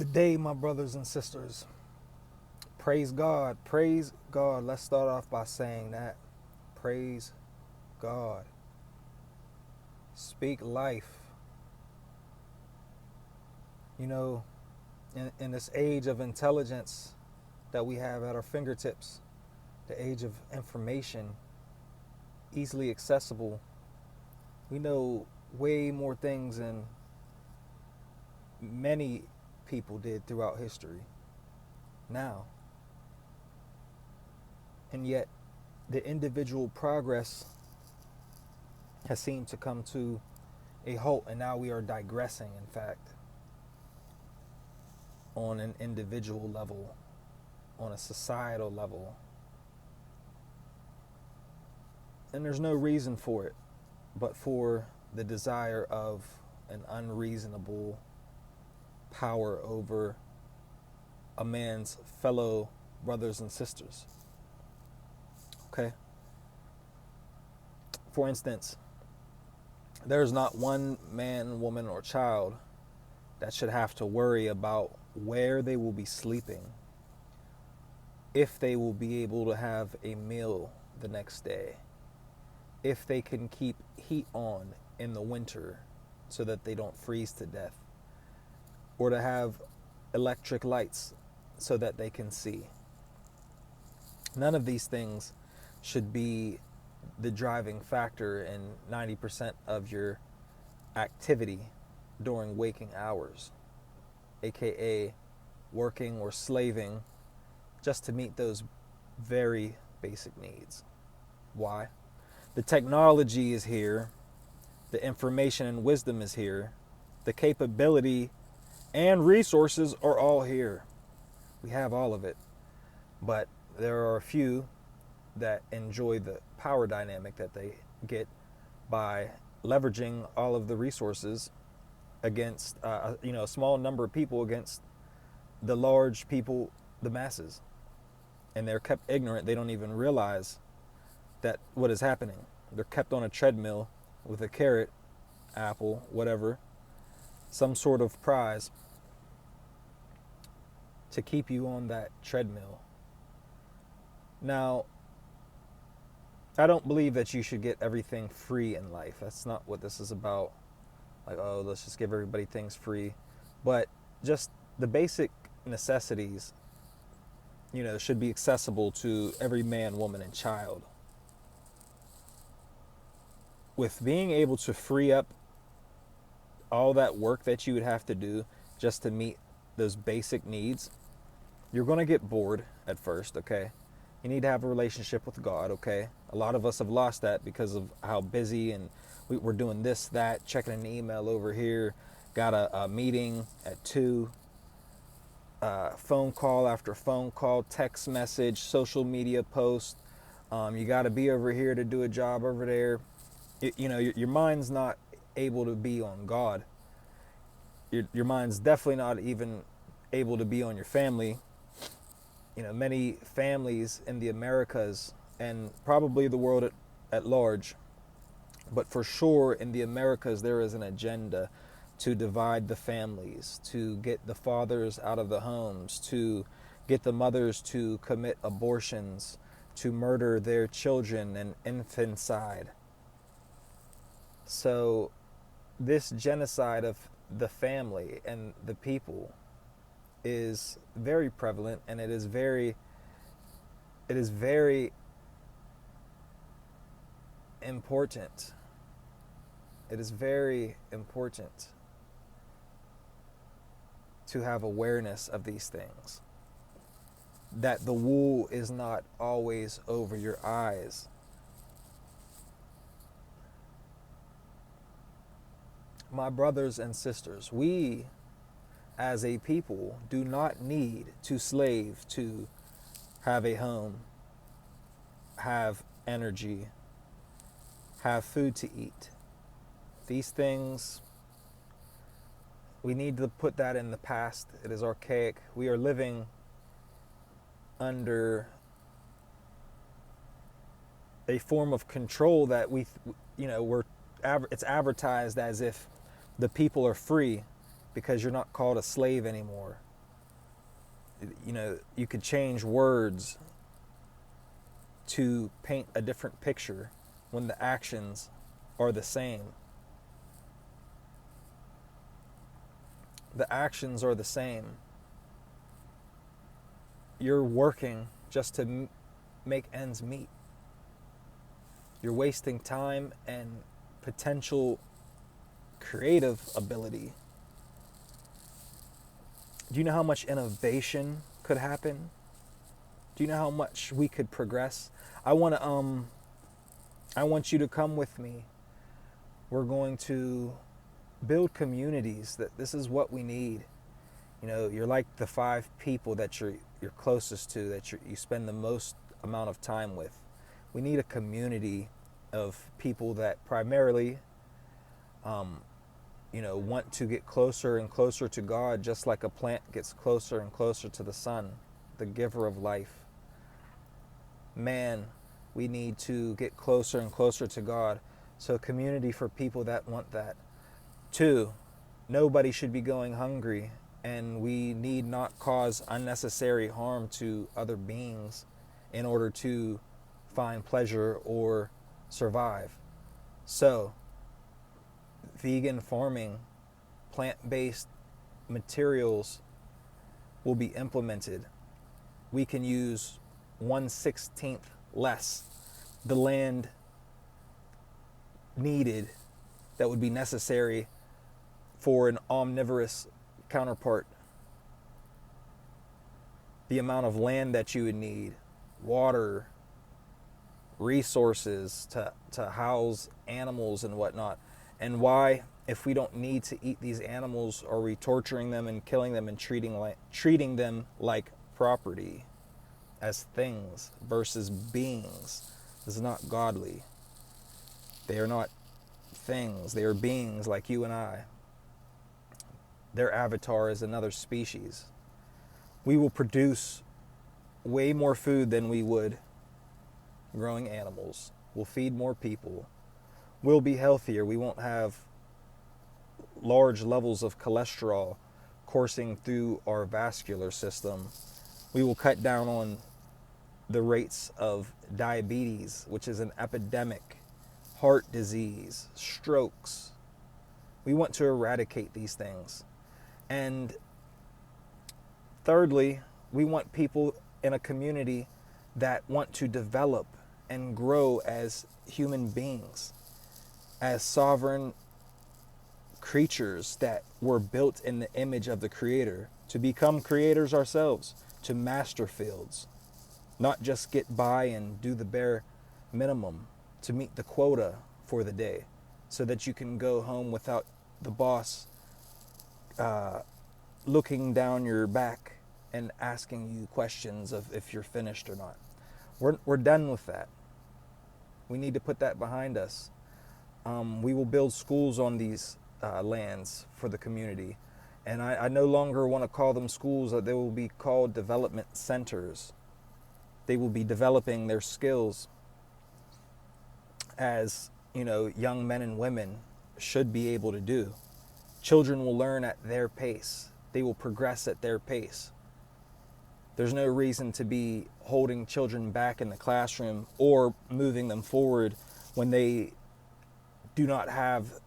Good day, my brothers and sisters. Praise God. Praise God. Let's start off by saying that. Praise God. Speak life. You know, in this age of intelligence that we have at our fingertips, the age of information, easily accessible, we know way more things than many people did throughout history now. And yet, the individual progress has seemed to come to a halt, and now we are digressing, in fact, on an individual level, on a societal level. And there's no reason for it but for the desire of an unreasonable power over a man's fellow brothers and sisters. Okay? For instance, there's not one man, woman, or child that should have to worry about where they will be sleeping, if they will be able to have a meal the next day, if they can keep heat on in the winter so that they don't freeze to death, or to have electric lights so that they can see. None of these things should be the driving factor in 90% of your activity during waking hours, aka working or slaving just to meet those very basic needs. Why? The technology is here, the information and wisdom is here, the capability and resources are all here. We have all of it, but there are a few that enjoy the power dynamic that they get by leveraging all of the resources against a small number of people against the large people, the masses. And they're kept ignorant. They don't even realize that what is happening. They're kept on a treadmill with a carrot, apple, whatever, some sort of prize to keep you on that treadmill. Now, I don't believe that you should get everything free in life. That's not what this is about. Like, oh, let's just give everybody things free. But just the basic necessities, should be accessible to every man, woman, and child. With being able to free up all that work that you would have to do just to meet those basic needs, you're going to get bored at first, okay? You need to have a relationship with God, okay? A lot of us have lost that because of how busy and we're doing this, that, checking an email over here, got a meeting at 2, phone call after phone call, text message, social media post. You got to be over here to do a job over there. Your mind's not able to be on God. Your mind's definitely not even able to be on your family. Many families in the Americas and probably the world at large, but for sure in the Americas, there is an agenda to divide the families, to get the fathers out of the homes, to get the mothers to commit abortions, to murder their children and infanticide. So this genocide of the family and the people is very prevalent, and it is very important. It is very important to have awareness of these things, that the wool is not always over your eyes. My brothers and sisters, we as a people do not need to slave to have a home, have energy, have food to eat. These things, we need to put that in the past. It is archaic. We are living under a form of control that it's advertised as if the people are free because you're not called a slave anymore. You could change words to paint a different picture when the actions are the same. The actions are the same. You're working just to make ends meet. You're wasting time and potential creative ability. Do you know how much innovation could happen? Do you know how much we could progress? I want you to come with me. We're going to build communities. That this is what we need. You're like the 5 people that you're closest to, that you spend the most amount of time with. We need a community of people that primarily want to get closer and closer to God, just like a plant gets closer and closer to the sun, the giver of life. Man, we need to get closer and closer to God. So community for people that want that. 2, nobody should be going hungry, and we need not cause unnecessary harm to other beings in order to find pleasure or survive. So, vegan farming, plant-based materials will be implemented. We can use 1/16 less the land needed that would be necessary for an omnivorous counterpart. The amount of land that you would need, water, resources to house animals and whatnot. And why, if we don't need to eat these animals, are we torturing them and killing them and treating them like property, as things versus beings? This is not godly. They are not things. They are beings like you and I. Their avatar is another species. We will produce way more food than we would growing animals. We'll feed more people. We'll be healthier. We won't have large levels of cholesterol coursing through our vascular system. We will cut down on the rates of diabetes, which is an epidemic, heart disease, strokes. We want to eradicate these things. And thirdly, we want people in a community that want to develop and grow as human beings, as sovereign creatures that were built in the image of the Creator, to become creators ourselves, to master fields, not just get by and do the bare minimum to meet the quota for the day, so that you can go home without the boss looking down your back and asking you questions of if you're finished or not. We're done with that. We need to put that behind us. We will build schools on these lands for the community. And I no longer want to call them schools. They will be called development centers. They will be developing their skills as, young men and women should be able to do. Children will learn at their pace. They will progress at their pace. There's no reason to be holding children back in the classroom or moving them forward when they do not have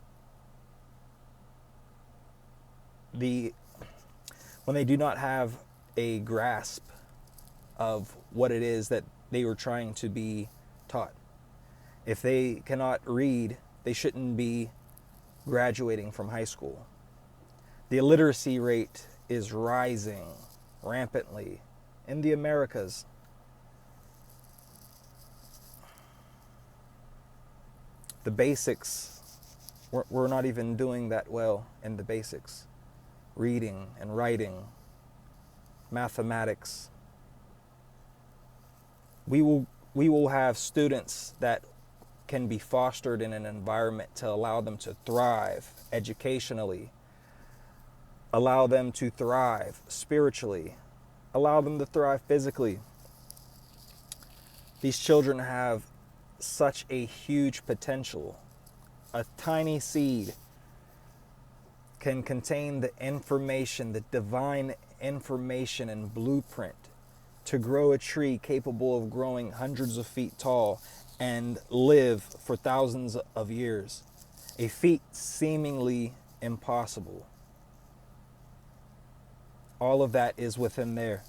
a grasp of what it is that they were trying to be taught. If they cannot read, they shouldn't be graduating from high school. The illiteracy rate is rising rampantly in the Americas. The basics, we're not even doing that well in the basics. Reading and writing, mathematics. We will have students that can be fostered in an environment to allow them to thrive educationally, allow them to thrive spiritually, allow them to thrive physically. These children have such a huge potential. A tiny seed can contain the information, the divine information and blueprint to grow a tree capable of growing hundreds of feet tall and live for thousands of years. A feat seemingly impossible. All of that is within there.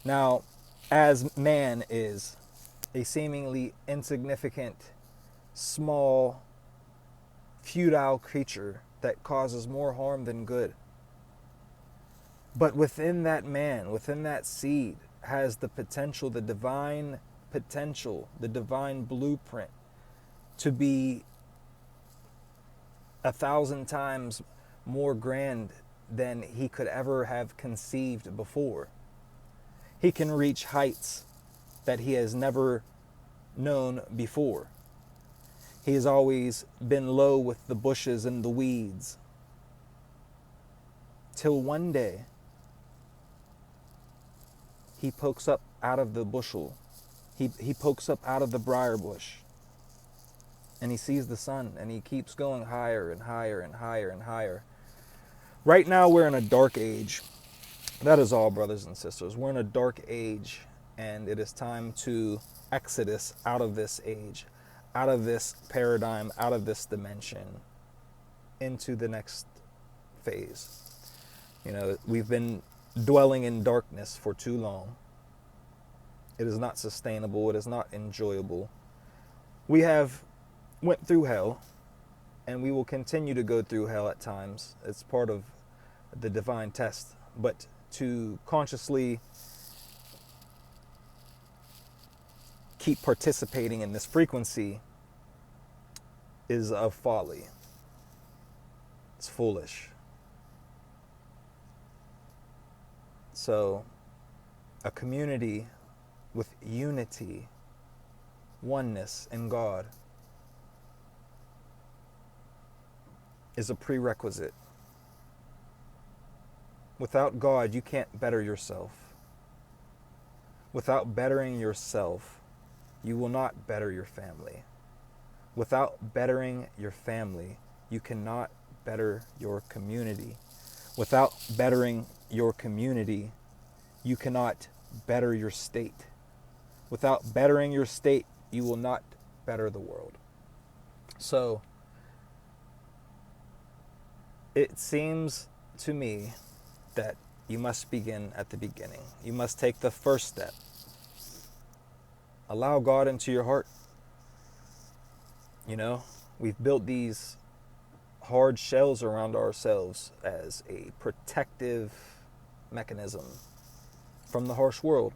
Now, as man is a seemingly insignificant, small, futile creature that causes more harm than good. But within that man, within that seed, has the potential, the divine potential, the divine blueprint to be 1,000 times more grand than he could ever have conceived before. He can reach heights that he has never known before. He has always been low with the bushes and the weeds. Till one day, he pokes up out of the bushel. He pokes up out of the briar bush. And he sees the sun, and he keeps going higher and higher and higher and higher. Right now, we're in a dark age. That is all, brothers and sisters. We're in a dark age, and it is time to exodus out of this age, out of this paradigm, out of this dimension, into the next phase. You know, we've been dwelling in darkness for too long. It is not sustainable. It is not enjoyable. We have went through hell, and we will continue to go through hell at times. It's part of the divine test. But to consciously keep participating in this frequency is of folly. It's foolish. So, a community with unity, oneness in God is a prerequisite. Without God, you can't better yourself. Without bettering yourself, you will not better your family. Without bettering your family, you cannot better your community. Without bettering your community, you cannot better your state. Without bettering your state, you will not better the world. So, it seems to me that you must begin at the beginning. You must take the first step. Allow God into your heart. You know, we've built these hard shells around ourselves as a protective mechanism from the harsh world.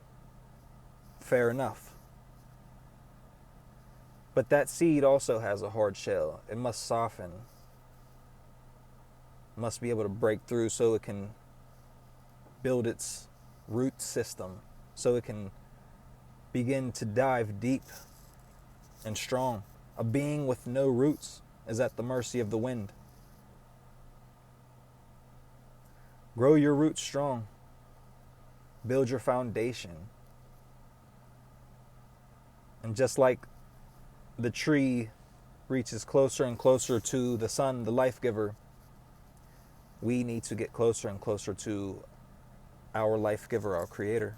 Fair enough. But that seed also has a hard shell. It must soften. It must be able to break through so it can build its root system, so it can begin to dive deep and strong. A being with no roots is at the mercy of the wind. Grow your roots strong. Build your foundation. And just like the tree reaches closer and closer to the sun, the life giver, we need to get closer and closer to our life giver, our creator.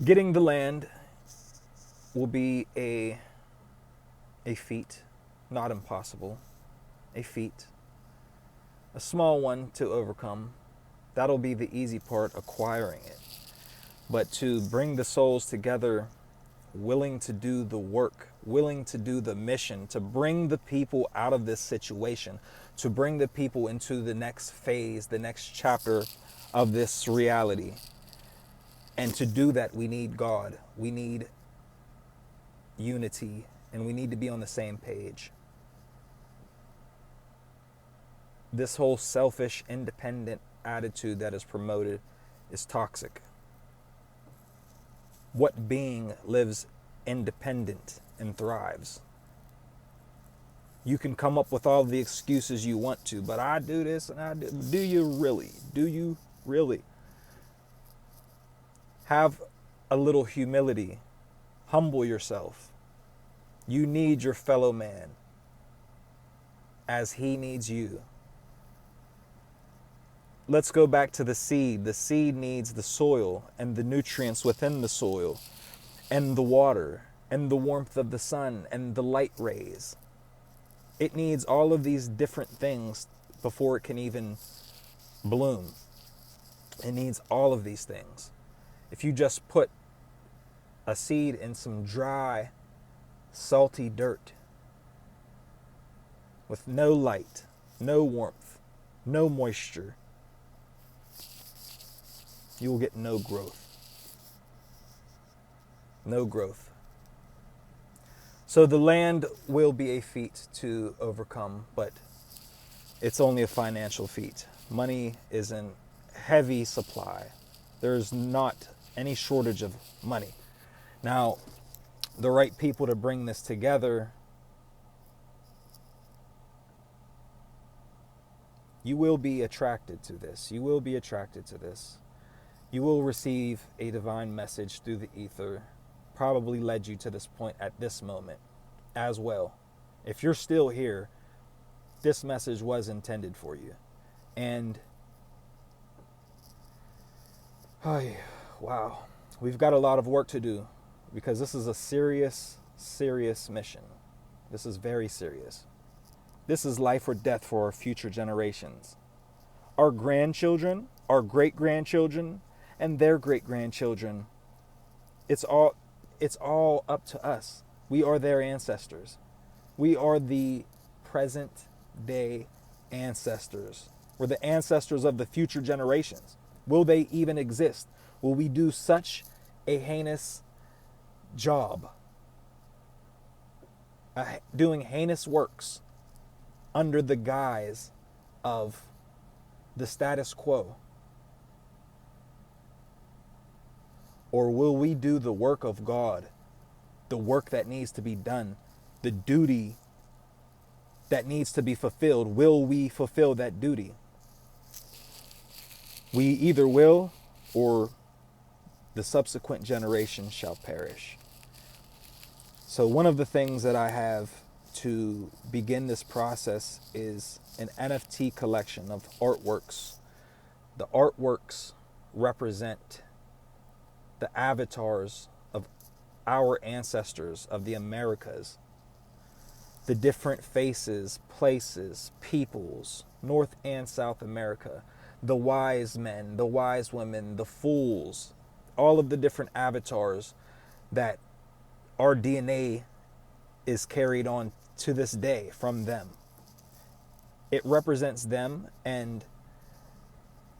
Getting the land will be a feat, not impossible, a feat, a small one to overcome. That'll be the easy part, acquiring it. But to bring the souls together, willing to do the work, willing to do the mission, to bring the people out of this situation, to bring the people into the next phase, the next chapter of this reality. And to do that, we need God. We need unity, and we need to be on the same page. This whole selfish, independent attitude that is promoted is toxic. What being lives independent and thrives? You can come up with all the excuses you want to, but I do this and I do. Do you really? Do you really? Have a little humility. Humble yourself. You need your fellow man as he needs you. let's go back to the seed. The seed needs the soil and the nutrients within the soil and the water and the warmth of the sun and the light rays. It needs all of these different things before it can even bloom. It needs all of these things. If you just put a seed in some dry, salty dirt with no light, no warmth, no moisture, you will get no growth. No growth. So the land will be a feat to overcome, but it's only a financial feat. Money is in heavy supply. There's not any shortage of money. Now, the right people to bring this together, you will be attracted to this. You will be attracted to this. You will receive a divine message through the ether, probably led you to this point at this moment as well. If you're still here, this message was intended for you. And, oh, wow, we've got a lot of work to do because this is a serious, serious mission. This is very serious. This is life or death for our future generations. Our grandchildren, our great-grandchildren, and their great-grandchildren, it's all up to us. We are their ancestors. We are the present day ancestors. We're the ancestors of the future generations. Will they even exist? Will we do such a heinous job, doing heinous works under the guise of the status quo? Or will we do the work of God, the work that needs to be done, the duty that needs to be fulfilled? Will we fulfill that duty? We either will, or the subsequent generation shall perish. So one of the things that I have to begin this process is an NFT collection of artworks. The artworks represent the avatars of our ancestors of the Americas, the different faces, places, peoples, North and South America, the wise men, the wise women, the fools, all of the different avatars that our DNA is carried on to this day from them. It represents them and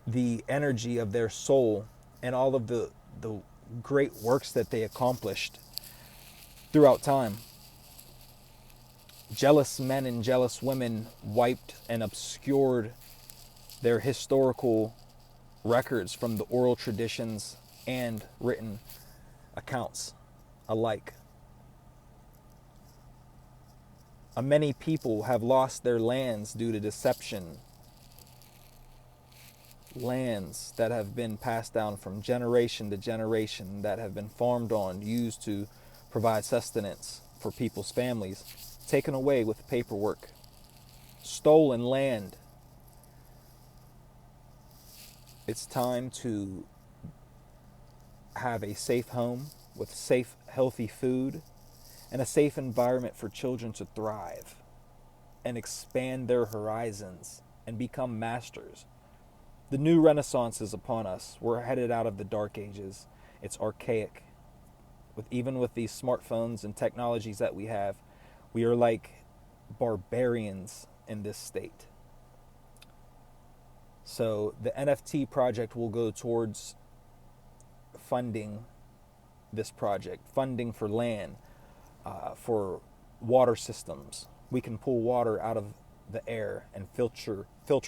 the energy of their soul and all of the great works that they accomplished throughout time. Jealous men and jealous women wiped and obscured their historical records from the oral traditions and written accounts alike. Many people have lost their lands due to deception. Lands that have been passed down from generation to generation, that have been farmed on, used to provide sustenance for people's families, taken away with paperwork. Stolen land. It's time to have a safe home with safe, healthy food and a safe environment for children to thrive and expand their horizons and become masters. The new renaissance is upon us. We're headed out of the dark ages. It's archaic. Even with these smartphones and technologies that we have, we are like barbarians in this state. So the NFT project will go towards funding this project, funding for land, for water systems. We can pull water out of the air and filter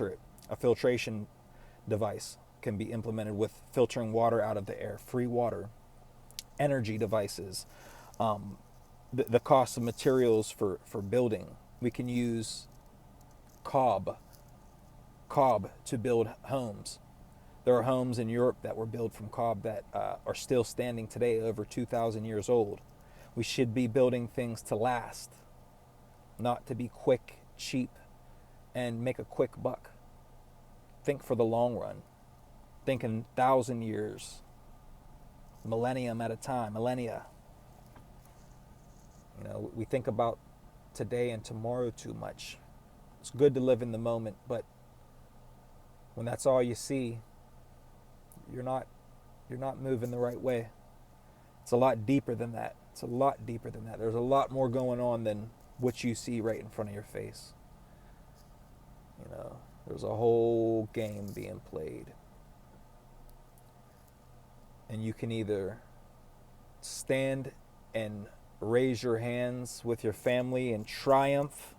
it. A filtration device can be implemented with filtering water out of the air, free water, energy devices, the cost of materials for building. We can use cob to build homes. There are homes in Europe that were built from cob that are still standing today, over 2,000 years old. We should be building things to last, not to be quick, cheap, and make a quick buck. think for the long run, think in 1,000 years, millennium at a time, millennia. We think about today and tomorrow too much. It's good to live in the moment, but when that's all you see, you're not moving the right way. It's a lot deeper than that. It's a lot deeper than that. There's a lot more going on than what you see right in front of your face. There's a whole game being played. And you can either stand and raise your hands with your family in triumph,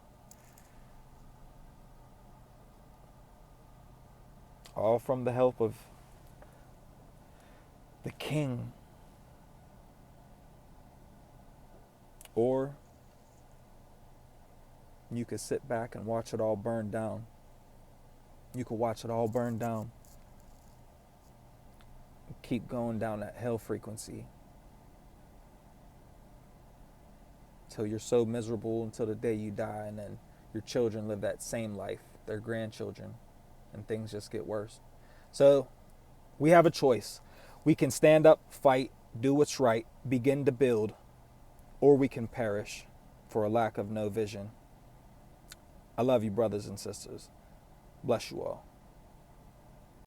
all from the help of the King, or you could sit back and watch it all burn down. You could watch it all burn down. Keep going down that hell frequency till you're so miserable until the day you die, and then your children live that same life, their grandchildren, and things just get worse. So we have a choice. We can stand up, fight, do what's right, begin to build, or we can perish for a lack of no vision. I love you, brothers and sisters. Bless you all.